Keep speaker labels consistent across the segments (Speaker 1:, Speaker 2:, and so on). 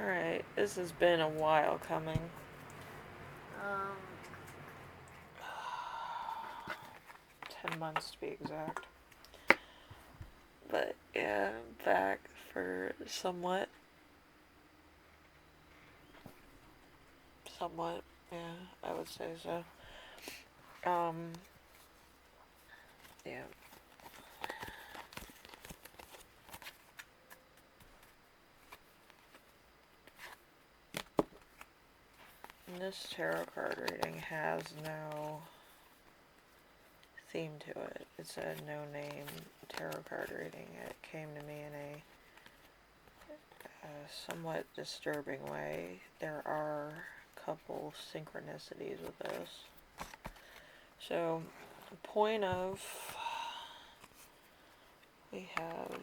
Speaker 1: Alright, this has been a while coming. Um, 10 months to be exact. But yeah, back for somewhat, yeah, I would say so. Yeah. This tarot card reading has no theme to it. It's a no-name tarot card reading. It came to me in a somewhat disturbing way. There are a couple synchronicities with this. So, point of, we have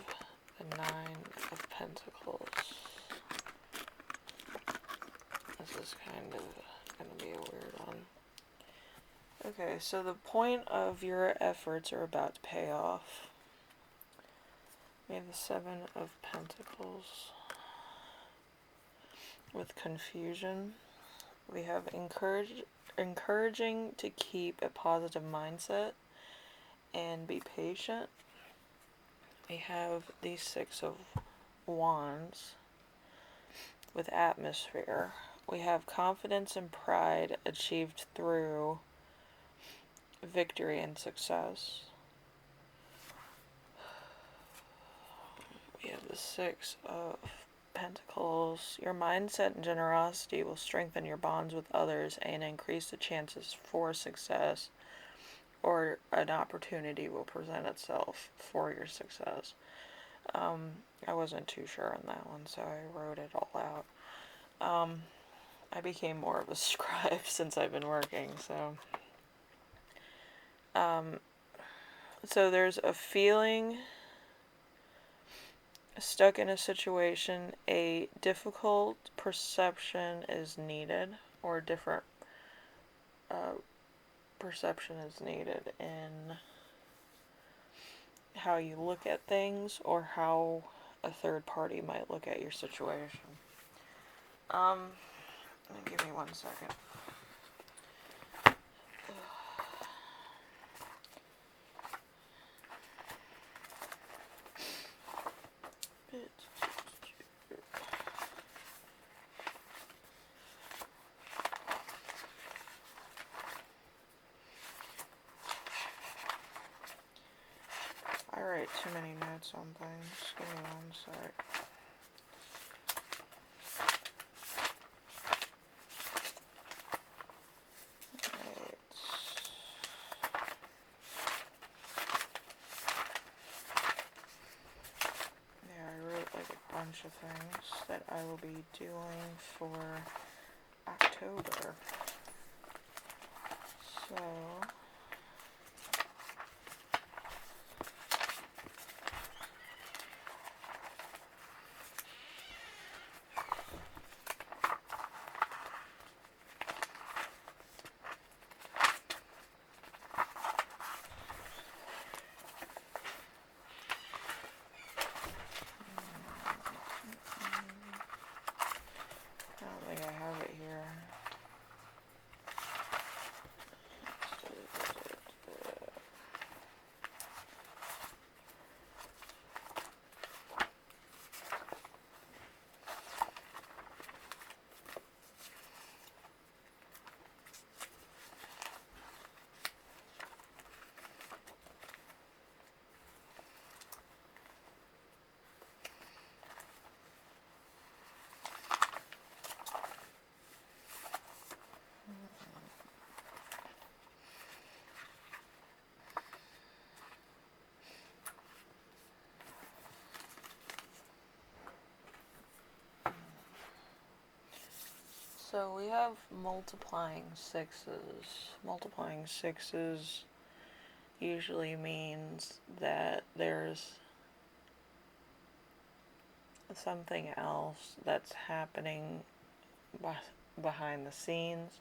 Speaker 1: the Nine of Pentacles. This is kind of going to be a weird one. Okay, so the point of your efforts are about to pay off. We have the Seven of Pentacles with confusion. We have encouraging to keep a positive mindset and be patient. We have the Six of Wands with atmosphere. We have confidence and pride achieved through victory and success. We have the Six of Pentacles. Your mindset and generosity will strengthen your bonds with others and increase the chances for success, or an opportunity will present itself for your success. I wasn't too sure on that one, so I wrote it all out. I became more of a scribe since I've been working, so. So there's a feeling stuck in a situation, a difficult perception is needed, or a different perception is needed in how you look at things, or how a third party might look at your situation. Give me 1 second. I write too many notes on things. Give me 1 sec. Right. Yeah, I wrote like a bunch of things that I will be doing for October. So, I don't think I have it here. So we have multiplying sixes. Multiplying sixes usually means that there's something else that's happening behind the scenes,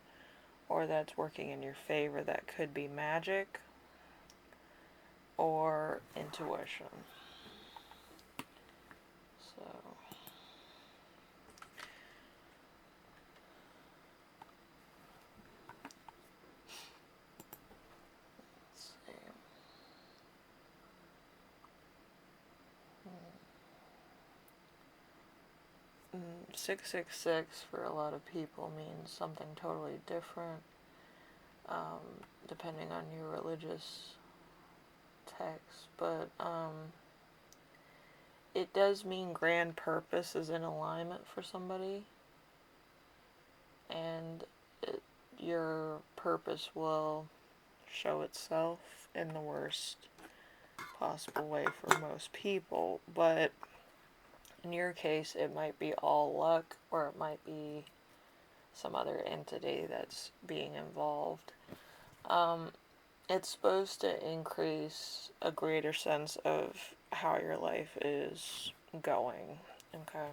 Speaker 1: or that's working in your favor. That could be magic or intuition. So 666 for a lot of people means something totally different, depending on your religious text, but it does mean grand purpose is in alignment for somebody, and your purpose will show itself in the worst possible way for most people, but in your case it might be all luck, or it might be some other entity that's being involved. It's supposed to increase a greater sense of how your life is going. Okay.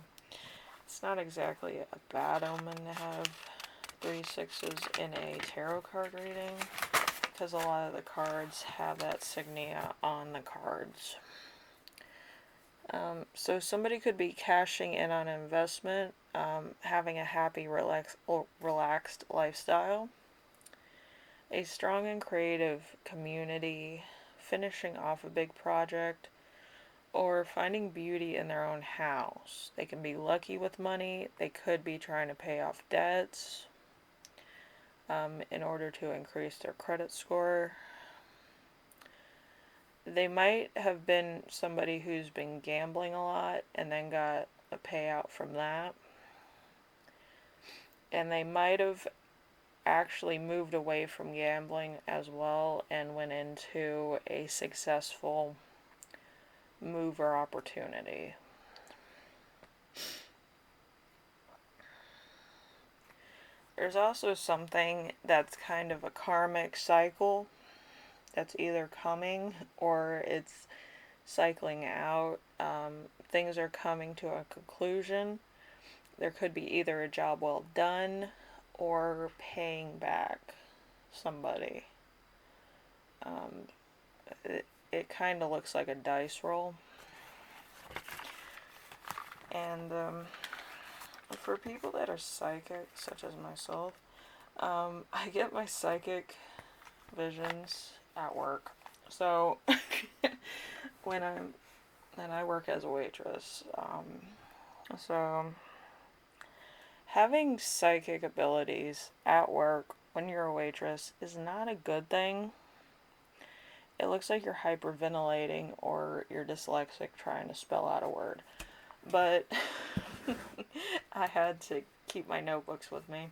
Speaker 1: It's not exactly a bad omen to have 3 6s in a tarot card reading, because a lot of the cards have that signia on the cards. So somebody could be cashing in on an investment, having a happy, relaxed lifestyle, a strong and creative community, finishing off a big project, or finding beauty in their own house. They can be lucky with money. They could be trying to pay off debts in order to increase their credit score. They might have been somebody who's been gambling a lot and then got a payout from that. And they might have actually moved away from gambling as well and went into a successful move or opportunity. There's also something that's kind of a karmic cycle that's either coming or it's cycling out. Things are coming to a conclusion. There could be either a job well done or paying back somebody. It kind of looks like a dice roll. And for people that are psychic, such as myself, I get my psychic visions at work. So when I work as a waitress, so having psychic abilities at work when you're a waitress is not a good thing. It looks like you're hyperventilating or you're dyslexic trying to spell out a word. But I had to keep my notebooks with me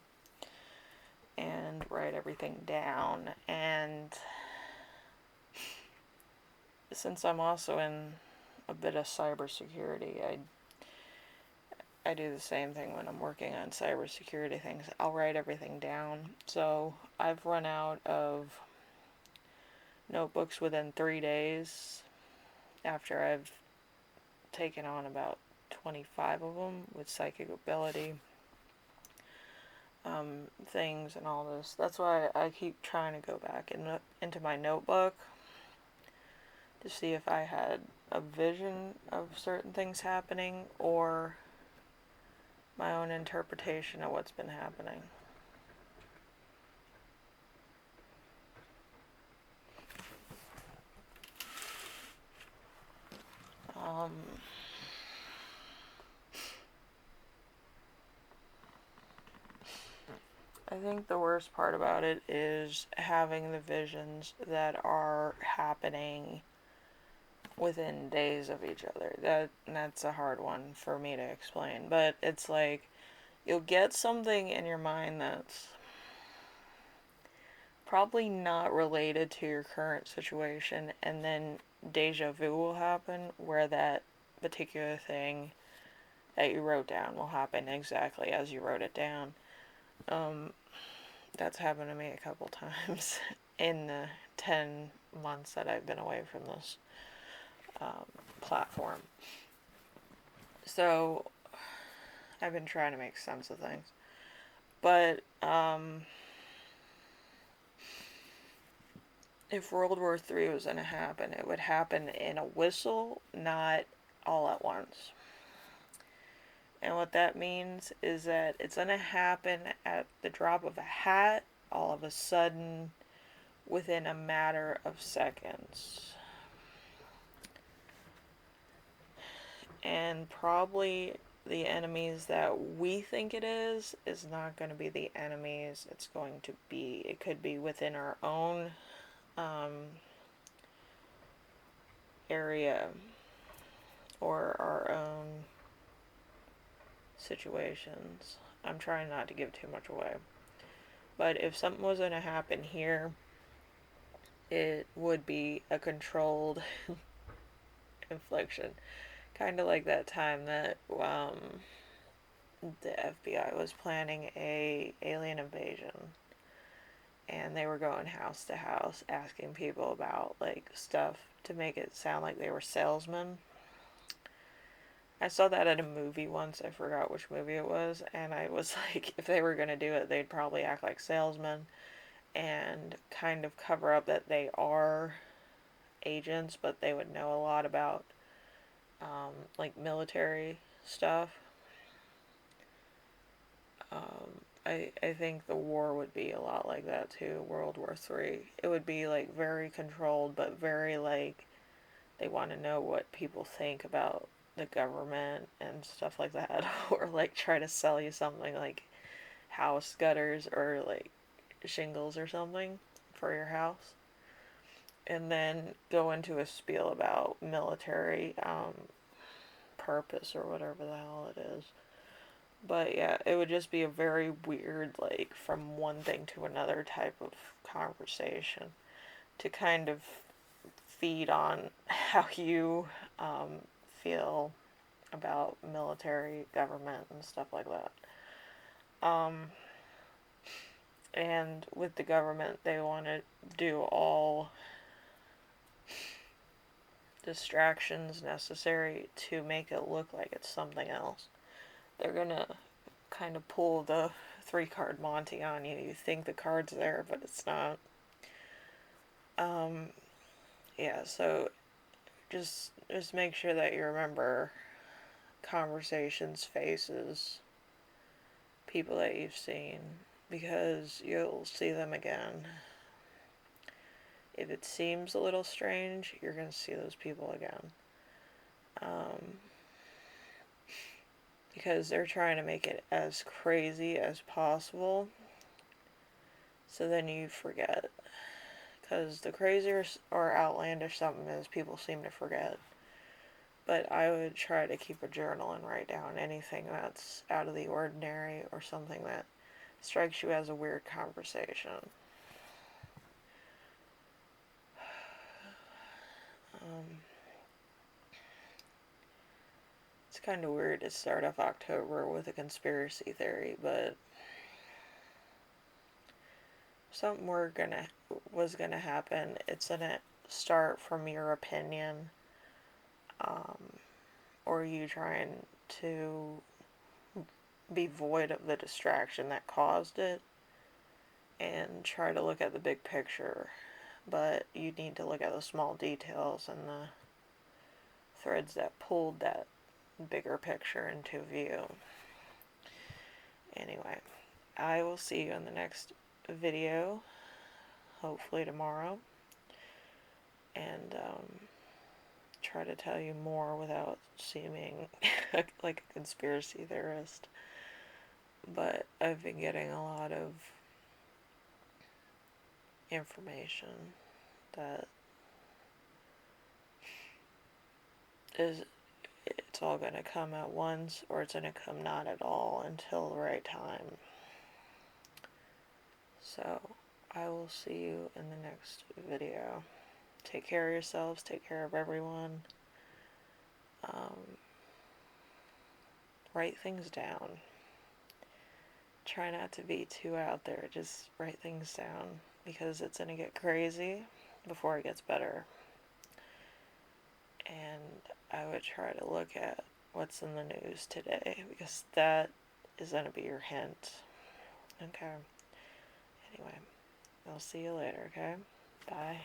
Speaker 1: and write everything down. And since I'm also in a bit of cybersecurity, I do the same thing when I'm working on cybersecurity things. I'll write everything down. So I've run out of notebooks within 3 days after I've taken on about 25 of them with psychic ability things and all this. That's why I keep trying to go back into my notebook to see if I had a vision of certain things happening or my own interpretation of what's been happening. I think the worst part about it is having the visions that are happening within days of each other. That's a hard one for me to explain, but it's like you'll get something in your mind that's probably not related to your current situation, and then deja vu will happen where that particular thing that you wrote down will happen exactly as you wrote it down. That's happened to me a couple times in the 10 months that I've been away from this platform. So I've been trying to make sense of things. But if World War III was going to happen, it would happen in a whistle, not all at once. And what that means is that it's going to happen at the drop of a hat, all of a sudden, within a matter of seconds. And probably the enemies that we think it is not going to be the enemies. It's going to be, it could be within our own area or our own situations. I'm trying not to give too much away. But if something was going to happen here, it would be a controlled infliction. Kind of like that time that the FBI was planning a alien invasion, and they were going house to house asking people about like stuff to make it sound like they were salesmen. I saw that in a movie once. I forgot which movie it was, and I was like, if they were going to do it, they'd probably act like salesmen and kind of cover up that they are agents, but they would know a lot about like military stuff. I think the war would be a lot like that too, World War III. It would be like very controlled, but very like they want to know what people think about the government and stuff like that, or like try to sell you something like house gutters or like shingles or something for your house, and then go into a spiel about military purpose or whatever the hell it is. But yeah, it would just be a very weird, like, from one thing to another type of conversation to kind of feed on how you feel about military, government, and stuff like that. And with the government, they want to do all distractions necessary to make it look like it's something else. They're gonna kind of pull the 3-card Monty on you. You think the card's there, but it's not. Yeah, so just make sure that you remember conversations, faces, people that you've seen, because you'll see them again. If it seems a little strange, you're going to see those people again. Because they're trying to make it as crazy as possible, so then you forget. Because the crazier or outlandish something is, people seem to forget. But I would try to keep a journal and write down anything that's out of the ordinary or something that strikes you as a weird conversation. It's kind of weird to start off October with a conspiracy theory, but something was gonna happen. It's gonna start from your opinion, or you trying to be void of the distraction that caused it, and try to look at the big picture. But you need to look at the small details and the threads that pulled that bigger picture into view. Anyway, I will see you in the next video, hopefully tomorrow, and try to tell you more without seeming like a conspiracy theorist. But I've been getting a lot of information that is, it's all going to come at once, or it's going to come not at all until the right time. So I will see you in the next video. Take care of yourselves, take care of everyone. Write things down. Try not to be too out there, just write things down, because it's going to get crazy before it gets better. And I would try to look at what's in the news today, because that is going to be your hint. Okay. Anyway, I'll see you later, okay? Bye.